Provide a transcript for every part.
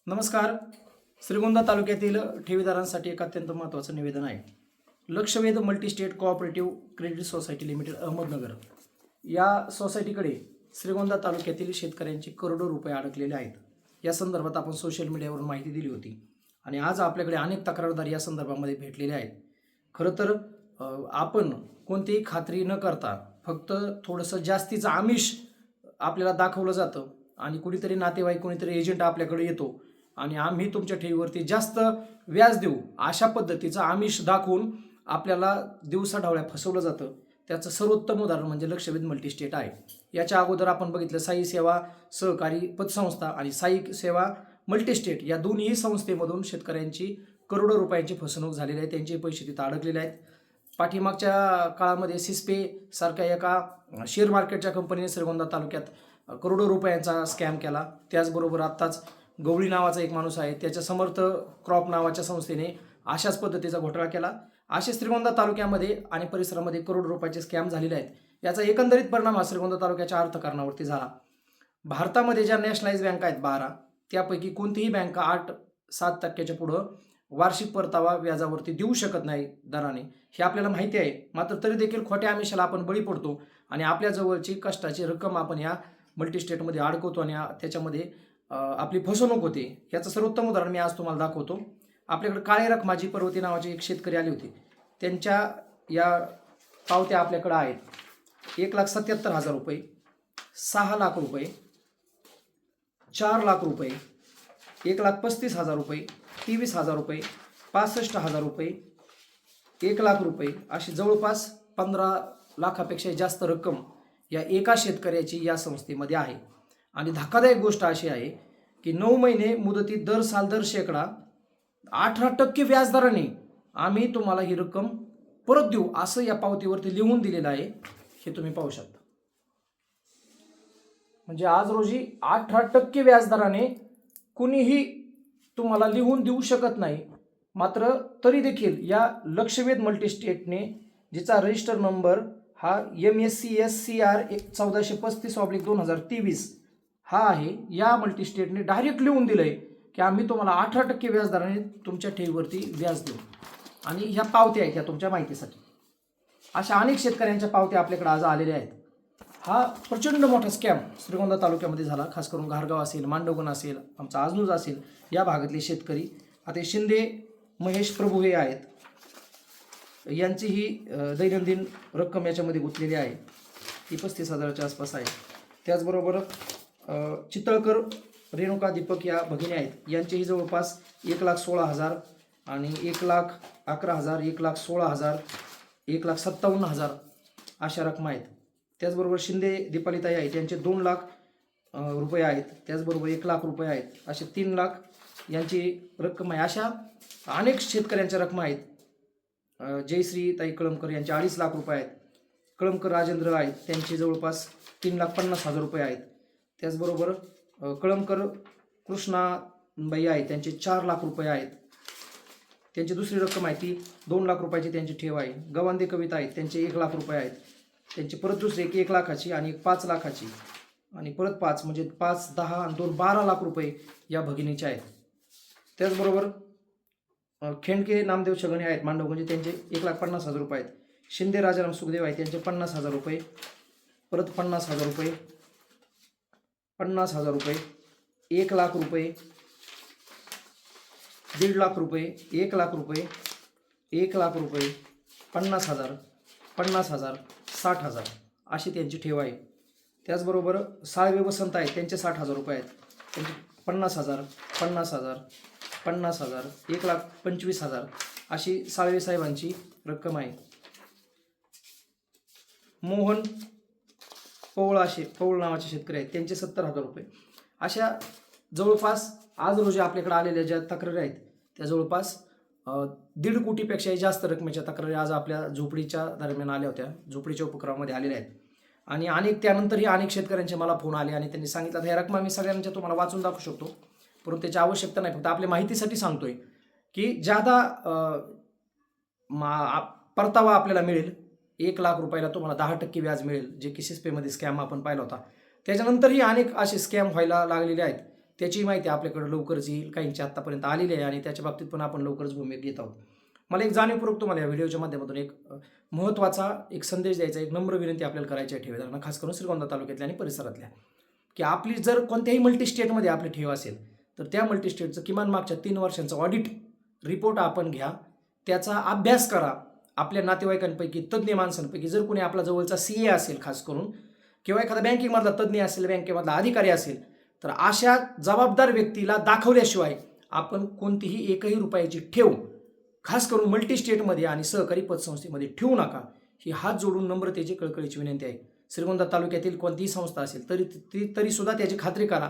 नमस्कार. श्रीगोंदा तालुक्यातील ठेवीदारांसाठी एक अत्यंत महत्त्वाचं निवेदन आहे. लक्षवेध multi-state cooperative credit society limited Ahmednagar या सोसायटीकडे श्रीगोंदा तालुक्यातील शेतकऱ्यांचे करोडो रुपये अडकलेले आहेत. या संदर्भात आपण सोशल मीडियावरून माहिती दिली होती आणि आज आपल्याकडे अनेक तक्रारदार या संदर्भामध्ये भेटलेले आहेत. खरं तर आपण कोणतीही खात्री न करता फक्त थोडंसं जास्तीचं आमिष आपल्याला दाखवलं जातं आणि कुणीतरी नातेवाईक कोणीतरी एजंट आपल्याकडे येतो आणि आम्ही तुमच्या ठेवीवरती जास्त व्याज देऊ अशा पद्धतीचं आमिष दाखवून आपल्याला दिवसाढवळ्या फसवलं जातं. त्याचं सर्वोत्तम उदाहरण म्हणजे लक्षवेध मल्टीस्टेट आहे. याच्या अगोदर आपण बघितलं साई सेवा सहकारी पतसंस्था आणि साई सेवा मल्टीस्टेट या दोन्ही संस्थेमधून शेतकऱ्यांची करोडो रुपयांची फसवणूक झालेली आहे. त्यांचे पैसे तिथं अडकलेले आहेत. पाठीमागच्या काळामध्ये सिस्पे सारख्या एका शेअर मार्केटच्या कंपनीने श्रीगोंदा तालुक्यात करोडो रुपयांचा स्कॅम केला. त्याचबरोबर आत्ताच गवळी नावाचा एक माणूस आहे, त्याच्या समर्थ क्रॉप नावाच्या संस्थेने अशाच पद्धतीचा घोटाळा केला. असे श्रीगोंदा तालुक्यामध्ये आणि परिसरामध्ये करोड रुपयाचे स्कॅम झालेले आहेत. याचा एकंदरीत परिणाम हा श्रीगोंदा तालुक्याच्या अर्थकारणावरती झाला. भारतामध्ये ज्या नॅशनलाइज बँका आहेत 12 त्यापैकी कोणतीही बँका 8-7% पुढं वार्षिक परतावा व्याजावरती देऊ शकत नाही दराने, हे आपल्याला माहिती आहे. मात्र तरी देखील खोट्या आमिषाला आपण बळी पडतो आणि आपल्या जवळची कष्टाची रक्कम आपण या मल्टीस्टेटमध्ये अडकवतो आणि त्याच्यामध्ये आपली फसवणूक होते. याचं सर्वोत्तम उदाहरण मी आज तुम्हाला दाखवतो. आपल्याकडे काळे रखमाजी पर्वती नावाचे एक शेतकरी आले होते. त्यांच्या या पावत्या आपल्याकडे आहेत. 1,77,000 रुपये, 6 लाख रुपये, 4 लाख रुपये, 1,35,000 रुपये, 23,000 रुपये, 65,000 रुपये, 1 लाख रुपये अशी जवळपास 15 लाखापेक्षा जास्त रक्कम या एका शेतकऱ्याची या संस्थेमध्ये आहे. आणि धक्कादायक गोष्ट अशी आहे की 9 महिने मुदतीत दर 18% व्याजदराने आम्ही तुम्हाला ही रक्कम परत देऊ असं या पावतीवरती लिहून दिलेलं आहे. हे तुम्ही पाहू शकता. म्हणजे आज रोजी 18% व्याजदराने कुणीही तुम्हाला लिहून देऊ शकत नाही. मात्र तरी देखील या लक्षवेध मल्टीस्टेटने जिचा रजिस्टर नंबर हा MSCSCR 1435/2023 हा आहे, या मल्टीस्टेटने डायरेक्ट लिहून दिलंय की आम्ही तुम्हाला 18% व्याजदराने तुमच्या ठेवीवरती व्याज देऊ. आणि ह्या पावत्या आहेत ह्या तुमच्या माहितीसाठी. अशा अनेक शेतकऱ्यांच्या पावत्या आपल्याकडे आज आलेल्या आहेत. हा प्रचंड मोठा स्कॅम श्रीगोंदा तालुक्यामध्ये झाला. खास करून घारगाव असेल, मांडवगण असेल, आमचा आजनूज असेल या भागातले शेतकरी. आता शिंदे महेश प्रभू हे आहेत, यांची ही दैनंदिन रक्कम याच्यामध्ये गुंतलेली आहे. ती 35,000च्या आसपास आहे. त्याचबरोबर चितळकर रेणुका दीपक या भगिनी आहेत, यांचेही जवळपास 1,16,000 आणि 1,11,000, 1,16,000, 1,57,000 अशा रक्कम आहेत. त्याचबरोबर शिंदे दीपालीताई आहेत, यांचे 2 लाख रुपये आहेत. त्याचबरोबर 1 लाख रुपये आहेत. असे 3 लाख यांची रक्कम आहे. अशा अनेक शेतकऱ्यांच्या रक्कम आहेत. जयश्री ताई कळमकर यांचे 2.5 लाख रुपये आहेत. कळमकर राजेंद्र आहेत, त्यांचे जवळपास 3,50,000 रुपये आहेत. त्याचबरोबर कळमकर कृष्णाबाई आहेत, त्यांचे 4 लाख रुपये आहेत. त्यांची दुसरी रक्कम आहे ती 2 लाख रुपयाची त्यांची ठेव आहे. गवांदे कविता आहेत, त्यांचे 1 लाख रुपये आहेत. त्यांची परत दुसरी 1 लाखाची आणि 5 लाखाची आणि परत 5 म्हणजे 5, 10 आणि 2 12 लाख रुपये या भगिनीचे आहेत. त्याचबरोबर खेंडके नामदेव छगणे आहेत मांडवगंजे, त्यांचे 1,50,000 रुपये आहेत. शिंदे राजाराम सुखदेव आहेत, त्यांचे 50,000 रुपये, परत 50,000 रुपये, 50,000 रुपये, 1 लाख रुपये, 1.5 लाख रुपये, 1 लाख रुपये, 1 लाख रुपये, 50,000, 50,000, 60,000 अशी त्यांची ठेव आहे. त्याचबरोबर साळवे वसंत आहेत, त्यांचे 60,000 रुपये आहेत. त्यांचे 50,000, 50,000, 50,000, 1,25,000 अशी साळवे साहेबांची रक्कम आहे. मोहन पौळ नावाचे शेतकरी आहेत, त्यांचे 70,000 रुपये. अशा जवळपास आज रोजी आपल्याकडे आलेल्या ज्या तक्रारी आहेत त्या जवळपास 1.5 कोटीपेक्षाही जास्त रकमेच्या तक्रारी आज आपल्या झोपडीच्या दरम्यान आल्या होत्या, झोपडीच्या उपक्रमामध्ये आलेल्या आहेत. आणि त्यानंतरही अनेक शेतकऱ्यांचे मला फोन आले आणि त्यांनी सांगितलं ह्या रकमा मी सगळ्यांच्या तुम्हाला वाचून दाखवू शकतो, परंतु त्याची आवश्यकता नाही. फक्त आपल्या माहितीसाठी सांगतोय की ज्यादा परतावा आपल्याला मिळेल. 1 लाख रुपयाला तुम्हाला 10% व्याज मिळेल, जे की सिस्पेमध्ये स्कॅम आपण पाहिला होता. त्याच्यानंतरही अनेक असे स्कॅम व्हायला लागलेले आहेत. त्याची माहिती आपल्याकडे लवकरच येईल. काहींची आत्तापर्यंत आलेली आहे आणि त्याच्या बाबतीत पण आपण लवकरच भूमिका घेत आहोत. मला एक जाणीवपूर्वक तुम्हाला या व्हिडिओच्या माध्यमातून एक महत्त्वाचा एक संदेश द्यायचा, एक नम्र विनंती आपल्याला करायची आहे ठेवीदारांना, खास करून श्रीगोंदा तालुक्यातल्या आणि परिसरातल्या, की आपली जर कोणत्याही मल्टी स्टेटमध्ये आपली ठेव असेल तर त्या मल्टी स्टेटचं किमान मागच्या 3 वर्षांचं ऑडिट रिपोर्ट आपण घ्या, त्याचा अभ्यास करा. आपल्या नातेवाईकांपैकी तज्ज्ञ माणसांपैकी जर कोणी आपला जवळचा CA असेल खास करून, किंवा एखादा बँकिंगमधला तज्ज्ञ असेल, बँकेमधला अधिकारी असेल, तर अशा जबाबदार व्यक्तीला दाखवल्याशिवाय आपण कोणतीही एकही रुपयाची ठेव खास करून मल्टी स्टेटमध्ये आणि सहकारी पतसंस्थेमध्ये ठेवू नका. ही हात जोडून नम्रतेची कळकळीची विनंती आहे. श्रीगोंदा तालुक्यातील कोणतीही संस्था असेल तरी सुद्धा त्याची खात्री करा,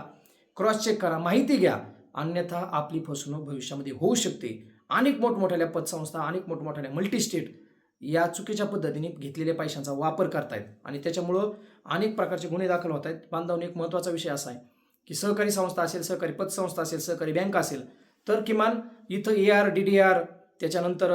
क्रॉस चेक करा, माहिती घ्या. अन्यथा आपली फसवणूक भविष्यामध्ये होऊ शकते. अनेक मोठमोठ्या पतसंस्था, अनेक मोठमोठ्या मल्टी स्टेट या चुकीच्या पद्धतीने घेतलेल्या पैशांचा वापर करतायत आणि त्याच्यामुळं अनेक प्रकारचे गुन्हे दाखल होत आहेत. बांधवांनी एक महत्त्वाचा विषय असा आहे की सहकारी संस्था असेल, सहकारी पतसंस्था असेल, सहकारी बँक असेल, तर किमान इथं AR, DDR, त्याच्यानंतर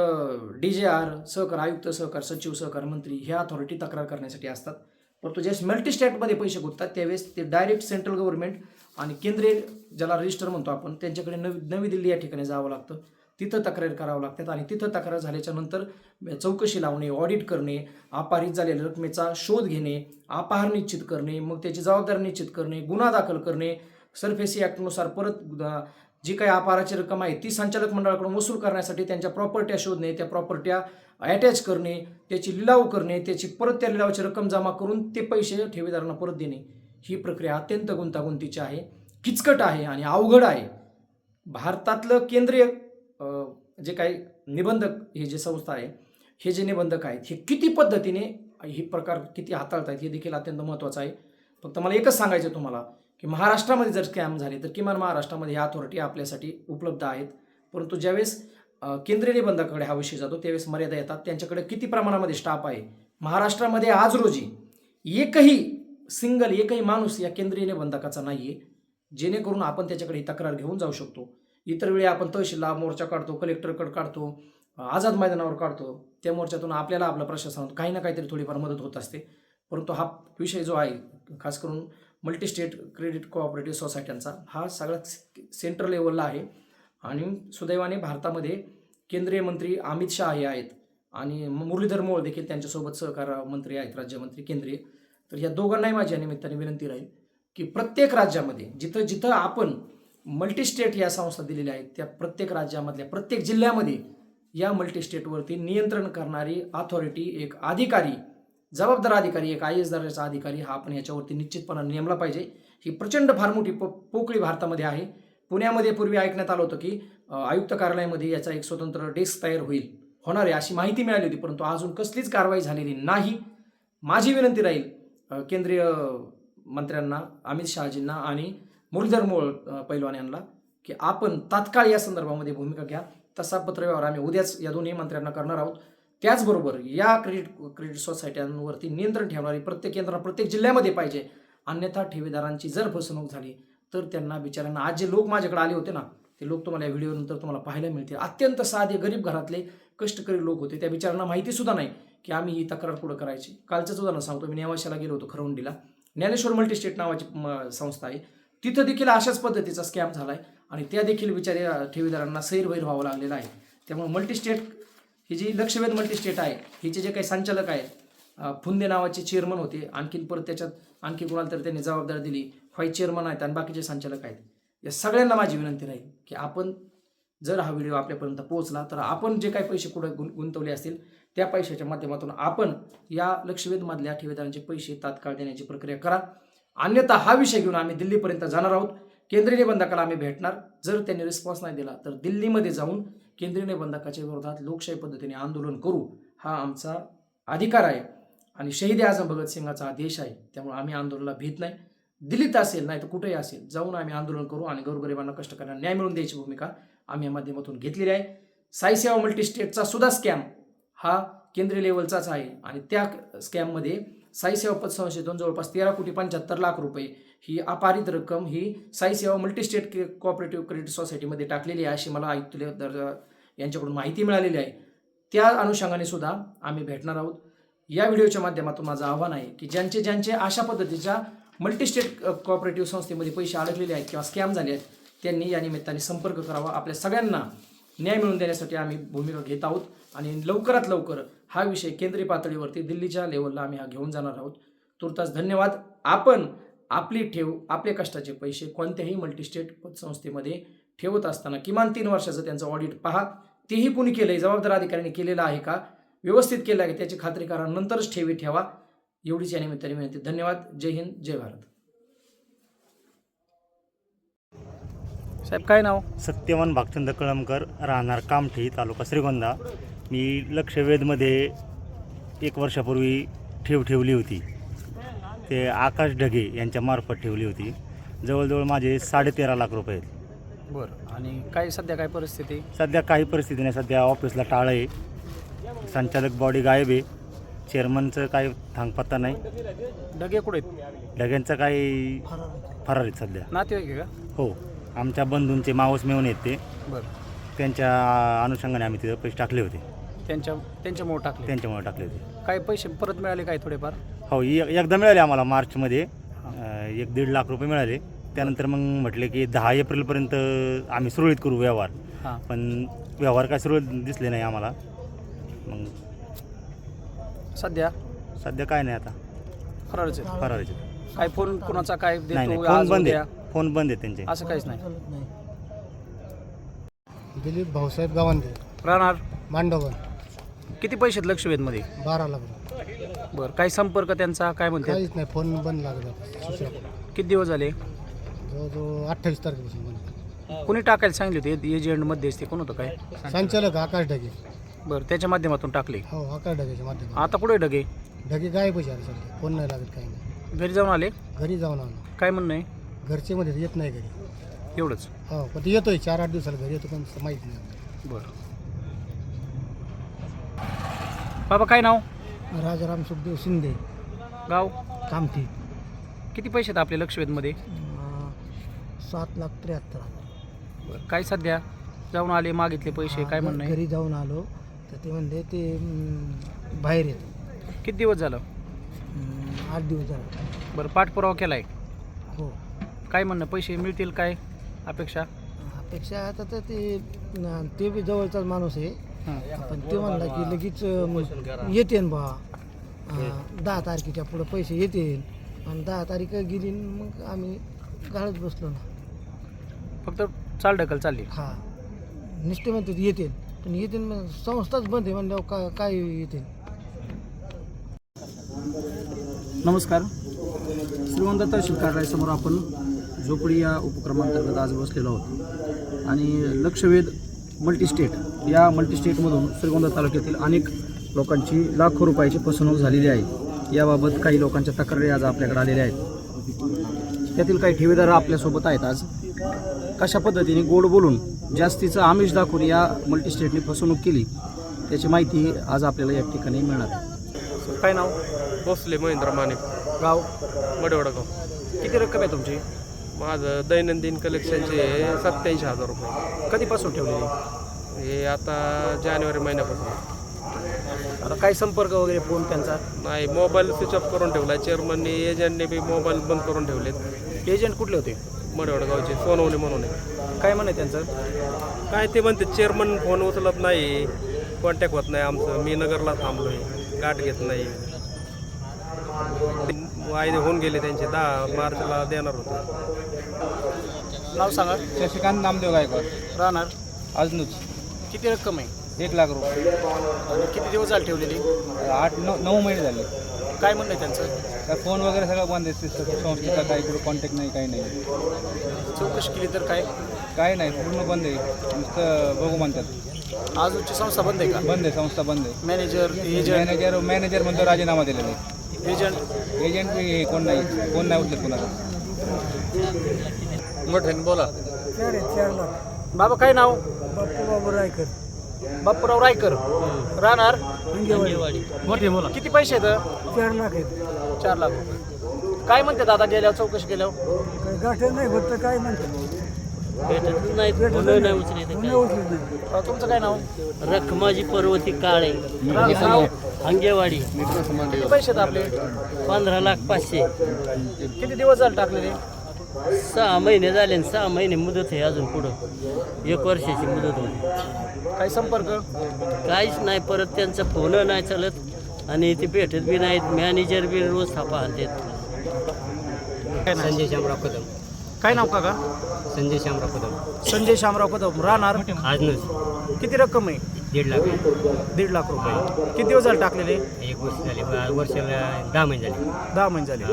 DJR, सहकार आयुक्त, सहकार सचिव, सहकार मंत्री ह्या अथॉरिटी तक्रार करण्यासाठी असतात. परंतु ज्यावेळेस मल्टी स्टेटमध्ये पैसे गुंततात त्यावेळेस ते डायरेक्ट सेंट्रल गव्हर्नमेंट आणि केंद्रीय ज्याला रजिस्टर म्हणतो आपण त्यांच्याकडे नवी दिल्ली या ठिकाणी जावं लागतं. तिथं तक्रार करावं लागतात आणि तिथं तक्रार झाल्याच्या नंतर चौकशी लावणे, ऑडिट करणे, अपहारित झालेल्या रकमेचा शोध घेणे, अपहार निश्चित करणे, मग त्याची जबाबदारी निश्चित करणे, गुन्हा दाखल करणे, सरफेसी ॲक्टनुसार परत जी काही अपहाराची रक्कम आहे ती संचालक मंडळाकडून वसूल करण्यासाठी त्यांच्या प्रॉपर्ट्या शोधणे, त्या प्रॉपर्ट्या अटॅच करणे, त्याची लिलाव करणे, त्याची परत त्या लिलावाची रक्कम जमा करून ते पैसे ठेवीदारांना परत देणे. ही प्रक्रिया अत्यंत गुंतागुंतीची आहे, किचकट आहे आणि अवघड आहे. भारतातलं केंद्रीय जे काही निबंधक हे जे संस्था आहे, हे जे निबंधक आहेत, हे किती पद्धतीने ही प्रकार किती हाताळत आहेत हे देखील अत्यंत महत्त्वाचं आहे. फक्त मला एकच सांगायचं तुम्हाला की महाराष्ट्रामध्ये जर स्कॅम झाले तर किमान महाराष्ट्रामध्ये ह्या अथॉरिटी आपल्यासाठी उपलब्ध आहेत. परंतु ज्यावेळेस केंद्रीय निबंधकाकडे हा विषय जातो त्यावेळेस मर्यादा येतात. त्यांच्याकडे किती प्रमाणामध्ये स्टाफ आहे. महाराष्ट्रामध्ये आज रोजी एकही माणूस या केंद्रीय निबंधकाचा नाही आहे, जेणेकरून आपण त्याच्याकडे ही तक्रार घेऊन जाऊ शकतो. इतर वेळी आपण तहसीलला मोर्चा काढतो, कलेक्टरकडे काढतो, आझाद मैदानावर काढतो, त्या मोर्चातून आपल्याला आपल्या प्रशासनात काही ना काहीतरी थोडीफार मदत होत असते. परंतु हा विषय जो आहे खास करून मल्टी स्टेट क्रेडिट कोऑपरेटिव्ह सोसायट्यांचा हा सगळ्यात सेंट्रल लेवलला आहे आणि सुदैवाने भारतामध्ये केंद्रीय मंत्री अमित शाह हे आहेत आणि मुरलीधर मोहोळ देखील त्यांच्यासोबत सहकार मंत्री आहेत, राज्यमंत्री केंद्रीय. तर या दोघांनाही माझ्या निमित्ताने विनंती राहील की प्रत्येक राज्यामध्ये जिथं जिथं आपण मल्टी स्टेट या संस्था दिलेल्या आहेत त्या प्रत्येक राज्यामधल्या प्रत्येक जिल्ह्यामध्ये या मल्टी स्टेटवरती नियंत्रण करणारी अथॉरिटी, एक अधिकारी, जबाबदार अधिकारी, एक IAS दर्जाचा अधिकारी हा आपण याच्यावरती निश्चितपणे नेमला पाहिजे. ही प्रचंड फार मोठी पोकळी भारतामध्ये आहे. पुण्यामध्ये पूर्वी ऐकण्यात आलं होतं की आयुक्त कार्यालयामध्ये याचा एक स्वतंत्र डेस्क तयार होणार आहे अशी माहिती मिळाली होती, परंतु अजून कसलीच कारवाई झालेली नाही. माझी विनंती राहील केंद्रीय मंत्र्यांना, अमित शहाजींना आणि मुरलीधर मोहोळ पैलवान यांना की आपण तात्काळ या संदर्भामध्ये भूमिका घ्या. तसा पत्रव्यवहार आम्ही उद्याच या दोन्ही मंत्र्यांना करणार आहोत. त्याचबरोबर या क्रेडिट सोसायट्यांवरती नियंत्रण ठेवणारी प्रत्येक यंत्रणा प्रत्येक जिल्ह्यामध्ये पाहिजे. अन्यथा ठेवीदारांची जर फसवणूक झाली तर त्यांना बिचाऱ्यांना, आज जे लोक माझ्याकडे आले होते ना ते लोक तुम्हाला या व्हिडिओनंतर तुम्हाला पाहायला मिळतील. अत्यंत साधे गरीब घरातले कष्टकरी लोक होते. त्या बिचाऱ्यांना माहिती सुद्धा नाही की आम्ही ही तक्रार पुढे करायची. कालचंच उदाहरण सांगतो, मी नेवाशाला गेलो होतो खरवंडीला, ज्ञानेश्वर मल्टी स्टेट नावाची संस्था आहे, तिथं देखील अशाच पद्धतीचा स्कॅम झाला आहे आणि त्या देखील बिचाऱ्या ठेवीदारांना सैरभैर व्हावं लागलेलं आहे. त्यामुळे मल्टी स्टेट ही जी लक्षवेध मल्टी स्टेट आहे हिचे जे काही संचालक आहेत, फुंदे नावाचे चेअरमन होते, आणखीन परत त्याच्यात आणखी कोणाला तरी त्यांनी जबाबदारी दिली, व्हाईस चेअरमन आहेत आणि बाकीचे संचालक आहेत. या सगळ्यांना माझी विनंती राहील की आपण जर हा व्हिडिओ आपल्यापर्यंत पोहोचला तर आपण जे काही पैसे कुठे गुंतवले असतील त्या पैशाच्या माध्यमातून आपण या लक्षवेधमधल्या ठेवीदारांचे पैसे तात्काळ देण्याची प्रक्रिया करा. अन्यथा हा विषय घेऊन आम्ही दिल्लीपर्यंत जाणार आहोत. केंद्रीय निबंधकाला आम्ही भेटणार. जर त्यांनी रिस्पॉन्स नाही दिला तर दिल्लीमध्ये जाऊन केंद्रीय निबंधकाच्या विरोधात लोकशाही पद्धतीने आंदोलन करू. हा आमचा अधिकार आहे आणि शहीद आझम भगतसिंगाचा हा देश आहे. त्यामुळे आम्ही आंदोलनाला भीत नाही. दिल्लीत असेल नाही तर कुठेही असेल जाऊन आम्ही आंदोलन करू आणि गोरगरिबांना, कष्टकऱ्यांना न्याय मिळवून द्यायची भूमिका आम्ही या माध्यमातून घेतलेली आहे. साई सेवा मल्टी स्टेटचा सुद्धा स्कॅम हा केंद्रीय लेवलचाच आहे आणि त्या स्कॅममध्ये साई सेवा पतसंस्थेतून जवळपास 13,75,00,000 रुपये ही अपहारित रक्कम ही साई सेवा मल्टी स्टेट कोऑपरेटिव्ह क्रेडिट सोसायटीमध्ये टाकलेली आहे अशी मला आयुक्त दर्जा यांच्याकडून माहिती मिळालेली आहे. त्या अनुषंगाने सुद्धा आम्ही भेटणार आहोत. या व्हिडिओच्या माध्यमातून माझं आव्हान आहे की ज्यांचे अशा पद्धतीच्या मल्टीस्टेट कोऑपरेटिव्ह संस्थेमध्ये पैसे अडकलेले आहेत किंवा स्कॅम झाले आहेत त्यांनी या निमित्ताने संपर्क करावा. आपल्या सगळ्यांना न्याय मिळवून देण्यासाठी आम्ही भूमिका घेत आहोत आणि लवकरात लवकर हा विषय केंद्रीय पातळीवरती दिल्लीच्या लेवलला आम्ही हा घेऊन जाणार आहोत. तुर्तास धन्यवाद. आपण आपली ठेव आपले कष्टाचे पैसे कोणत्याही मल्टीस्टेट पतसंस्थेमध्ये ठेवत असताना किमान 3 वर्षाचं त्यांचं ऑडिट पहा. तेही कुणी केलं आहे, जबाबदार अधिकाऱ्यांनी केलेलं आहे का, व्यवस्थित केलं आहे त्याची खात्री करा, नंतरच ठेवी ठेवा. एवढीच या निमित्ताने विनंती. धन्यवाद. जय हिंद, जय भारत. साहेब काय नाव? सत्यवान भागचंद कळमकर, राहणार कामठी, तालुका श्रीगोंदा. मी लक्षवेधमध्ये 1 वर्षापूर्वी ठेवली होती. ते आकाश ढगे यांच्यामार्फत ठेवली होती. जवळजवळ माझे 13.5 लाख रुपये आहेत. बरं. आणि काय सध्या काय परिस्थिती? सध्या काही परिस्थिती नाही. सध्या ऑफिसला टाळं आहे, संचालक बॉडी गायब आहे, चेअरमनचं काही थांगपत्ता नाही. ढगे कुठे आहेत? ढग्यांचं काही फरार आहेत सध्या. नातेवाईक आहे का? हो, आमच्या बंधूंचे मावस मेवून आहेत ते. बरं. त्यांच्या अनुषंगाने आम्ही तिथं पैसे टाकले होते. त्यांच्यामुळे त्यांच्यामुळे टाकले होते. काय पैसे परत मिळाले काय थोडेफार? हो, एकदा मिळाले आम्हाला मार्चमध्ये 1-1.5 लाख रुपये मिळाले. त्यानंतर मग म्हटले की 10 एप्रिलपर्यंत आम्ही सुरळीत करू व्यवहार. पण व्यवहार काय सुरळीत दिसले नाही आम्हाला. मग सध्या काय नाही, आता फरारचे. काय फोन कुणाचा काय नाही, देतो फोन आज बंद उद्या? आहे, फोन बंद आहे त्यांचे. असं काहीच नाही. दिलीप भाऊसाहेब गावंदे, राहणार मांडवगण. किती पैसे आहेत लक्षवेधमध्ये? 12 लाख रुपये. बरं. काही संपर्क त्यांचा काय म्हणते? काहीच नाही, फोन बंद लागला. सूचना किती दिवस झाले? जवळजवळ 28 तारखेपासून बंद. कोणी टाकायला सांगितले होते? एजंटमध्ये ते कोण होतं काय? संचालक आकाश ढगे. बरं. त्याच्या माध्यमातून टाकले. हो, आकाश ढगेच्या माध्यमातून. आता कुठे ढगे? ढगे गायब पैसे आले सध्या, फोन नाही लागत, काही नाही. घरी जाऊन आले? घरी जाऊन आलो. काय म्हणणं आहे? घरचे मध्ये येत नाही घरी. एवढंच? हो, पण ते येतोय 4-8 दिवसाला घरी येतो, पण माहीत नाही. बरं. बाबा काय नाव? राजाराम सुखदेव शिंदे, गाव? कामठी. किती पैसे आहेत आपले लक्षवेधमध्ये? 7,73,000. बरं. काय सध्या जाऊन आले मागितले पैसे काय म्हणणं आहे? घरी जाऊन आलो तर ते म्हणले ते बाहेर येतो. किती दिवस झालं? 8 दिवस झाले. बरं. पाठपुरावा केला आहे? हो. काय म्हणणं, पैसे मिळतील काय अपेक्षा? अपेक्षा आता तर ते बी जवळचाच माणूस आहे. पण ते म्हणला की लगेच येते बा 10 तारखेच्या पुढं पैसे येतील. आणि 10 तारीख गेली, मग आम्ही घालत बसलो ना. फक्त चाल ढकल चालली? हा, निष्ठे म्हणते येतील, पण येतील मग संस्थाच बंद आहे म्हणल्यावर काय येतील. नमस्कार. श्रीगोंदा तहसील कार्यालयासमोर आपण झोपडी या उपक्रमांतर्गत आज बसलेलो आहोत आणि लक्षवेध मल्टीस्टेट या मल्टीस्टेटमधून श्रीगोंदा तालुक्यातील अनेक लोकांची लाखो रुपयाची फसवणूक झालेली आहे. याबाबत काही लोकांच्या तक्रारी आज आपल्याकडे आलेल्या आहेत. त्यातील काही ठेवीदार आपल्यासोबत आहेत. आज कशा पद्धतीने गोड बोलून जास्तीचं आमिष दाखवून या मल्टीस्टेटने फसवणूक केली त्याची माहिती आज आपल्याला या ठिकाणी मिळणार आहे. काय नाव? भोसले महेंद्र माने, गाव? मडवडगाव. किती रक्कम आहे तुमची? माझं दैनंदिन कलेक्शनचे 87,000 रुपये. कधीपासून ठेवलेली? हे आता जानेवारी महिन्यापासून. आता काय संपर्क वगैरे फोन त्यांचा? नाही, मोबाईल स्विच ऑफ करून ठेवला. चेअरमनने एजंटने बी मोबाईल बंद करून ठेवलेत. एजंट कुठले होते? मडवडगावचे सोनवणे म्हणून आहे. काय म्हणे त्यांचं? काय ते म्हणते चेअरमन फोन उचलत नाही, कॉन्टॅक्ट होत नाही आमचं. मी नगरला थांबलो आहे, गाठ घेत नाही. वायदे होऊन गेले त्यांचे, 10 मार्चला देणार होते. नाव सांगा. शशिकांत नामदेव गायकवाड, राहणार? अजनूच. किती रक्कम आहे? 1 लाख रुपये. आणि किती दिवस झाले ठेवलेली? 8-9 महिने झाले. काय म्हणणं आहे त्यांचं? काय फोन वगैरे सगळं बंद आहे, संस्थेचा काही कुठं कॉन्टॅक्ट नाही, काही नाही. चौकशी केली तर काय नाही, पूर्ण बंद आहे. नुसतं बघू म्हणतात. आजची संस्था बंद आहे का? बंद आहे, संस्था बंद आहे. Manager agent? मॅनेजर म्हणतो राजीनामा दिलेला आहे. एजंट बी फोन नाही उचलत कुणाला. मोठ्याने बोला. 4 लाख. बाबा काय नाव? बापू रायकर, बाप्पूराव रायकर, राहणार? मोठे बोला. किती पैसे आहेत? 4 लाख आहेत. 4 लाख. काय म्हणते दादा गेल्यावर चौकशी केल्यावर? गाठे नाही होत, काय म्हणतात भेटत नाही फोन नाही उचलत. तुमचं काय नाव? रखमाजी पर्वती काळे नाव? अंगेवाडी. किती पैसे आहेत आपले? 15,500,000. किती दिवस झाले टाकलेले? 6 महिने झाले आणि 6 महिने मुदत आहे अजून पुढं 1 वर्षाची मुदत होती. काही संपर्क? काहीच नाही. परत त्यांचा फोन नाही चालत आणि ते भेटत बी नाहीत. मॅनेजर बी रोज थापा आणतात. संजय शामराव कदम. काय नाव काका? संजय शामराव कदम. संजय शामराव कदम. राहणार? आज नस किती रक्कम आहे? 1.5 लाख. 1.5 लाख रुपये. किती दिवस झाले टाकलेले? 1 वर्ष झाले. वर्षाला 10 महिने झाले. 10 महिने झाले.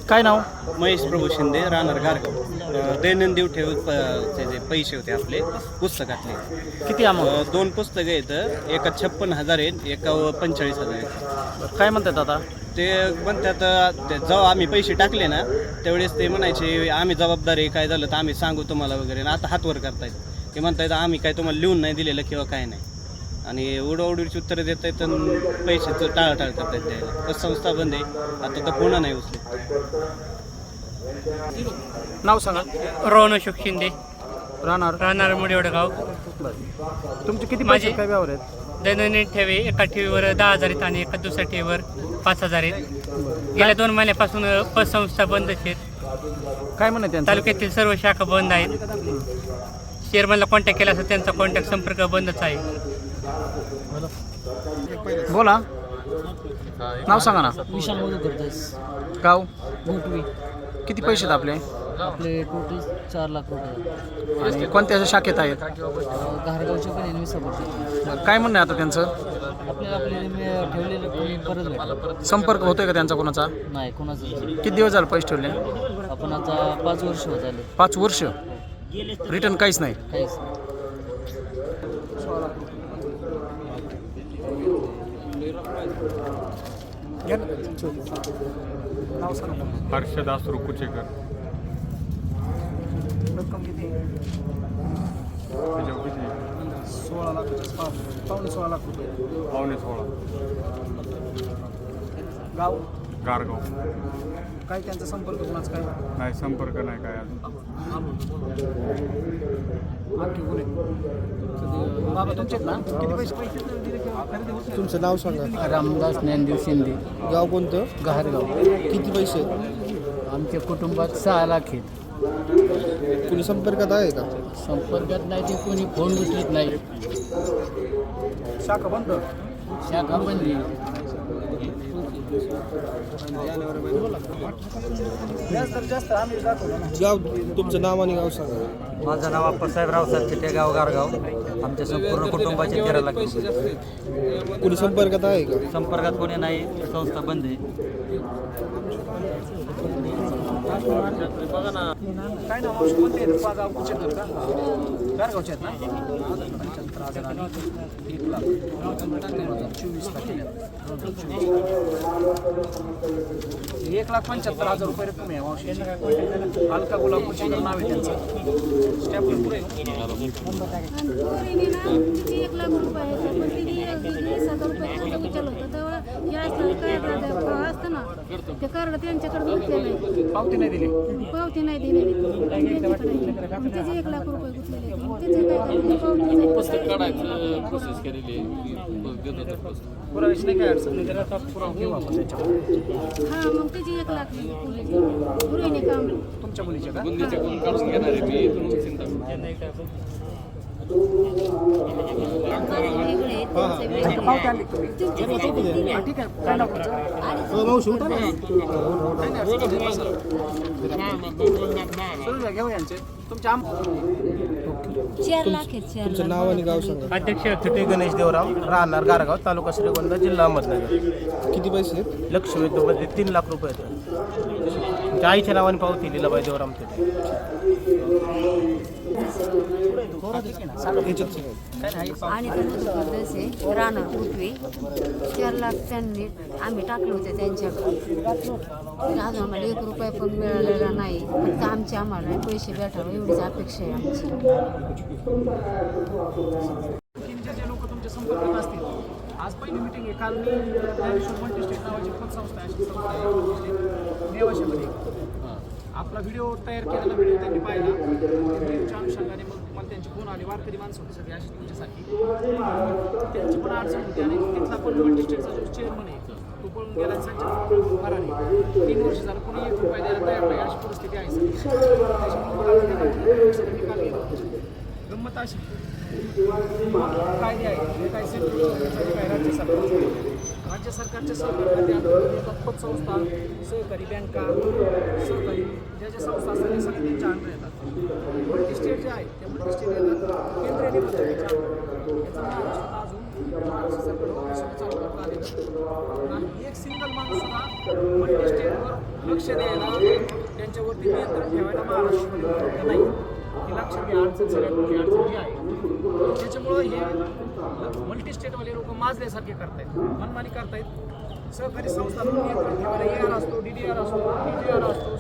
काय नाव? महेश प्रभू शिंदे, राहणार गारगाव. दैनंदिन ठेव जे पैसे होते आपले पुस्तकातले, किती अमाऊंट? 2 पुस्तकं आहेत. एका 56,000 आहेत, एका 45,000 आहेत. काय म्हणतात आता? ते म्हणतात जेव्हा आम्ही पैसे टाकले ना त्यावेळेस ते म्हणायचे आम्ही जबाबदार आहे, काय झालं तर आम्ही सांगू तुम्हाला वगैरे. आणि आता हातवर करतायत. ते म्हणतायत आम्ही काय तुम्हाला लिहून नाही दिलेलं किंवा काय नाही. आणि उडवाउडवीची उत्तरं देत आहेत आणि पैशाचं टाळाटाळ करतायत द्यायला. तर संस्था बंद आहे. आता तर पुन्हा नाही उचलत. नाव सांगा. रोहन अशोक शिंदे. राहणार मुडेवडं गाव. तुमचे किती माझे- पैसे काय व्यवहार आहेत? दैनंदिन ठेवी एका ठेवीवर 10,000 आहेत आणि एका दुसऱ्या ठेवीवर 5,000 आहेत. गेल्या 2 महिन्यापासून पतसंस्था बंद आहेत. काय म्हणत त्यांचं? तालुक्यातील सर्व शाखा बंद आहेत. चेअरमनला कॉन्टॅक्ट केला असता त्यांचा कॉन्टॅक्ट संपर्क बंदच आहे. बोला. नाव सांगा ना. विशाल मधुकरदास. गाव? गोटवी. किती पैसे आहेत आपले? आपले टोटल 4 लाख रुपये. आणि कोणत्या शाखेत आहेत? घारगावच्या पण इन्व्हेस्ट काय म्हणणं आहे आता त्यांचं? आपल्याला ठेवलेलं कोणी परत भेटलं संपर्क होतोय का त्यांचा कोणाचा? नाही कोणाचं. किती दिवस झाले पैसे ठेवले? आपण आता 5 वर्ष होत आले. 5 वर्ष. रिटर्न काहीच नाही. काहीच. हर्षदास रुकुचेकर. रक्कम किती? त्याच्यावर किती? 16 लाखाच्या पावणे 16 लाख रुपये. 15.16. गाव? गारगाव. काय त्यांचा संपर्क कोणाचा काय? नाही संपर्क नाही काय अजून. आणखी कोण आहेत? बाबा तुमचे आहेत ना? किती पैसे? तुमचं नाव सांगा. रामदास ज्ञानदेव शिंदे. गाव कोणतं? घारगाव. किती पैसे? आमच्या कुटुंबात 6 लाख आहेत. कुणी संपर्कात आहे का? संपर्कात नाही ते कोणी फोन उचलत नाही. शाखा बंद. शाखा बंदी. व्याजदर जास्त आम्ही दाखवलं ना. गाव तुमचं नाव आणि गाव सांगा. माझं नाव अप्पासाहेब रावसाहेब चिटे, गाव गारगाव. आमच्या संपूर्ण कुटुंबाचे 13 लाख रुपये. कुणी संपर्कात आहे का? संपर्कात कोणी नाही. संस्था बंद आहे. काय नाव मावशी कोणते आहेत? गाव कुठचे का? गारगावचे आहेत ना? 75,000 आणि 1 लाख 24 लाख केले. 1,75,000 रुपये रक्कम आहे मावशी. अलका गुलाब कुचेकर नाव आहे त्यांचं. स्टॅम्पवर पुढे. पोरीने ना तिची 1 लाख रुपये आहे. पण तिने 20,000 रुपये विचारलं होतं. तेव्हा हे असतं ना ते कार्ड त्यांच्याकडे घेतले नाही. पावती नाही दिली. पावती नाही दिलेली त्यांच्याकडे. त्याचे 1 लाख रुपये गुंतलेले. त्याचे काय करायचं? पुराव्याची नाही काय अडचण नाही. त्याला पुरावा घेऊ आपण त्याच्याकडे. हा मग त्याची 1 लाख पुरीने काम. तुमच्या मुलीच्या का? पावती आणली का तुम्ही? हा, ठीक आहे. काय नाव तुमचं? मावशी उठा ना. सुरू द्या, घेऊ यांचे. तुमच्या 4 लाख आहेत. 4 तुमचं नाव आणि गाव सांगा. अध्यक्ष चिटे गणेश देवराम, राहणार गारगाव, तालुका श्रीगोंदा, जिल्हा अहमदनगर. किती पैसे आहेत? लक्ष वेधमध्ये 3 लाख रुपये आहेत. त्या आईच्या नावाने पावती लिलाबाई देवराम तिथे. आणि आहे राहणार पृथ्वी 4 लाख त्यांनी आम्ही टाकले होते त्यांच्याकडे. अजून आम्हाला 1 रुपया पण मिळालेला नाही. फक्त आम्हाला पैसे भेटावे एवढीच अपेक्षा आहे आमची. जे लोक तुमच्या संपर्कात असतील. आज पहिली मिटिंग आहे. काल मी ज्ञानेश्वर मल्टीस्टेट नावाची पतसंस्था आहे. नेवाशामध्ये आपला व्हिडिओ तयार केलेला व्हिडिओ त्यांनी पाहिला. व्हिडिओच्या अनुषंगाने मग मला त्यांची फोन आली. वारकरी माणसं होती सगळी अशी तुमच्यासारखी. त्यांची पण अडचण होती आणि तिथला पण मल्टीस्टेटचा जो चेअरमन आहे तो पळून गेला आणि संचालक फरार आहे. 3 वर्ष झालं कोणी 1 रुपया द्यायला तयार नाही अशी परिस्थिती आहे सध्या. त्याच्यामुळे निकाल गेला. गंमत अशी कायदे आहेत हे काय सेंट्रल काय राज्य सरकारचे. राज्य सरकारच्या सहकारी अंतर्गत पतसंस्था, सहकारी बँका, सहकारी ज्या ज्या संस्था असतात त्या सगळ्या त्यांच्या अंडर येतात. मल्टीस्टेट जे आहेत त्या मल्टीस्टेट येतात केंद्रीय निवडणुकीच्या याचा महाराष्ट्रात अजून महाराष्ट्र सरकार ऑपरेशन चालू करता आलेलं नाही. एक सिंगल माणूस सुद्धा मल्टीस्टेटवर लक्ष द्यायला त्यांच्यावरती नियंत्रण ठेवायला महाराष्ट्रामध्ये नाही. हे लक्षात घ्या. अडचण सगळ्यात मोठी अडचण जी आहे त्याच्यामुळं हे मल्टीस्टेटवाले लोक माजल्यासारखे करतायत, मनमानी करतायत. सहकारी संस्थांवर नियंत्रण ठेवायला AR असतो, DDR असतो, TGR असतो.